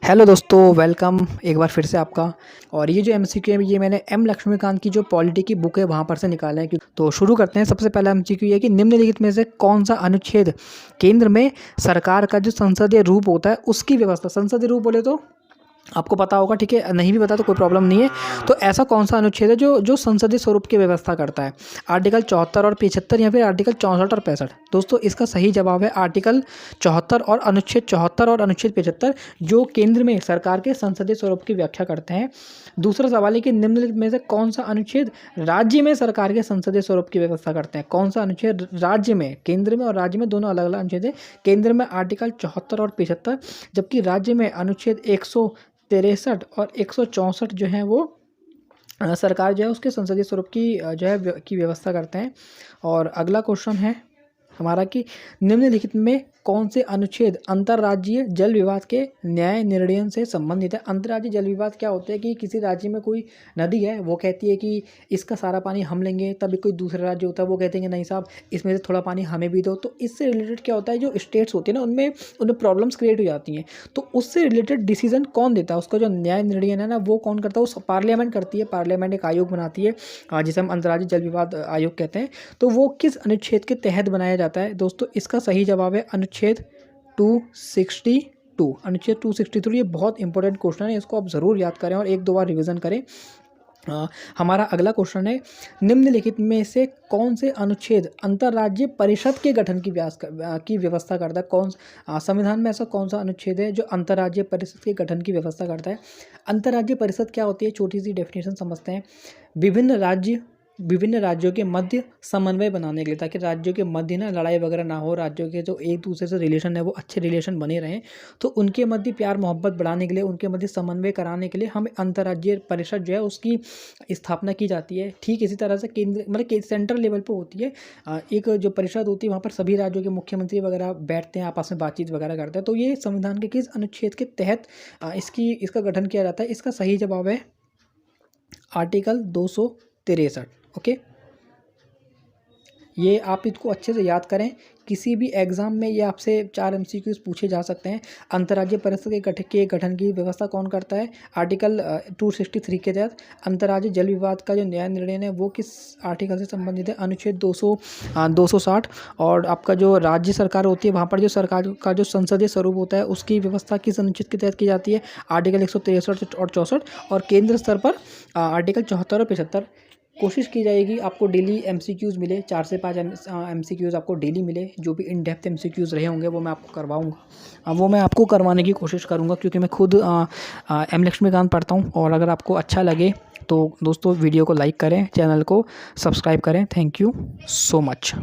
Hello दोस्तों, welcome एक बार फिर से आपका। और ये जो एमसीक्यू है ये मैंने एम लक्ष्मीकांत की जो पॉलिटी की बुक है वहाँ पर से निकाला है। तो शुरू करते हैं। सबसे पहला एमसीक्यू ये कि निम्नलिखित में से कौन सा अनुच्छेद केंद्र में सरकार का जो संसदीय रूप होता है उसकी व्यवस्था, संसदीय रूप बोले तो आपको पता होगा, ठीक है, नहीं भी पता तो कोई प्रॉब्लम नहीं है। तो ऐसा कौन सा अनुच्छेद है जो जो संसदीय स्वरूप की व्यवस्था करता है? आर्टिकल 74 और 75 या फिर आर्टिकल 64 और 65? दोस्तों इसका सही जवाब है आर्टिकल 74 और अनुच्छेद 74 और अनुच्छेद 75, जो केंद्र में सरकार के संसदीय स्वरूप की व्याख्या करते हैं। दूसरा सवाल है कि निम्नलिखित में से कौन सा अनुच्छेद राज्य में सरकार के संसदीय स्वरूप की व्यवस्था करते हैं? कौन सा अनुच्छेद राज्य में, केंद्र में और राज्य में दोनों अलग अलग अनुच्छेद है। केंद्र में आर्टिकल 74 और 75, जबकि राज्य में अनुच्छेद 163 और 164 जो है वो सरकार जो है उसके संसदीय स्वरूप की जो है की व्यवस्था करते हैं। और अगला क्वेश्चन है हमारा कि निम्नलिखित में कौन से अनुच्छेद अंतर्राज्यीय जल विवाद के न्याय निर्णय से संबंधित है? अंतर्राज्यीय जल विवाद क्या होते हैं कि किसी राज्य में कोई नदी है, वो कहती है कि इसका सारा पानी हम लेंगे, तभी कोई दूसरा राज्य होता है वो कहते हैं कि नहीं साहब इसमें से थोड़ा पानी हमें भी दो। तो इससे रिलेटेड क्या होता है, जो स्टेट्स होती है ना उनमें उनमें प्रॉब्लम्स क्रिएट हो जाती हैं। तो उससे रिलेटेड डिसीजन कौन देता है, उसका जो न्याय निर्णय है ना वो कौन करता है? वो पार्लियामेंट करती है। पार्लियामेंट एक आयोग बनाती है जिसे हम अंतर्राज्यीय जल विवाद आयोग कहते हैं। तो वो किस अनुच्छेद के तहत बनाया जाता है? दोस्तों इसका सही जवाब है अनुच्छेद 262। अनुच्छेद 262। ये बहुत इंपॉर्टेंट क्वेश्चन है, इसको आप ज़रूर याद करें और एक दो बार रिवीजन करें। हमारा अगला क्वेश्चन है निम्नलिखित में से कौन से अनुच्छेद अंतर्राज्यीय परिषद के गठन की व्यवस्था करता है? संविधान में ऐसा कौन सा अनुच्छेद है जो अंतर्राज्यीय परिषद के गठन की व्यवस्था करता है? अंतर्राज्यीय परिषद क्या होती है, छोटी सी डेफिनेशन समझते हैं। विभिन्न राज्यों के मध्य समन्वय बनाने के लिए, ताकि राज्यों के मध्य ना लड़ाई वगैरह ना हो, राज्यों के जो एक दूसरे से रिलेशन है वो अच्छे रिलेशन बने रहें, तो उनके मध्य प्यार मोहब्बत बढ़ाने के लिए, उनके मध्य समन्वय कराने के लिए हमें अंतर्राज्यीय परिषद जो है उसकी स्थापना की जाती है। ठीक इसी तरह से केंद्र मतलब सेंट्रल लेवल पर होती है एक जो परिषद होती है, वहाँ पर सभी राज्यों के मुख्यमंत्री वगैरह बैठते हैं, आपस में बातचीत वगैरह करते हैं। तो ये संविधान के किस अनुच्छेद के तहत इसका गठन किया जाता है? इसका सही जवाब है आर्टिकल 263। ओके, ये आप इसको अच्छे से याद करें। किसी भी एग्जाम में ये आपसे 4 एमसीक्यूज पूछे जा सकते हैं। अंतर्राज्यीय परिषद के गठन की व्यवस्था कौन करता है? आर्टिकल 263 के तहत। अंतर्राज्यीय जल विवाद का जो न्याय निर्णय है वो किस आर्टिकल से संबंधित है? अनुच्छेद 260। और आपका जो राज्य सरकार होती है वहाँ पर जो सरकार का जो संसदीय स्वरूप होता है उसकी व्यवस्था किस अनुच्छेद के तहत की जाती है? आर्टिकल 163 और 64। और केंद्र स्तर पर आर्टिकल 74 और 75। कोशिश की जाएगी आपको डेली एमसीक्यूज़ मिले, 4 से 5 एमसीक्यूज़ आपको डेली मिले। जो भी इन डेप्थ एमसीक्यूज़ रहे होंगे वो मैं आपको करवाऊँगा, वो मैं आपको करवाने की कोशिश करूँगा, क्योंकि मैं खुद एम लक्ष्मीकांत पढ़ता हूँ। और अगर आपको अच्छा लगे तो दोस्तों वीडियो को लाइक करें, चैनल को सब्सक्राइब करें। Thank you so much.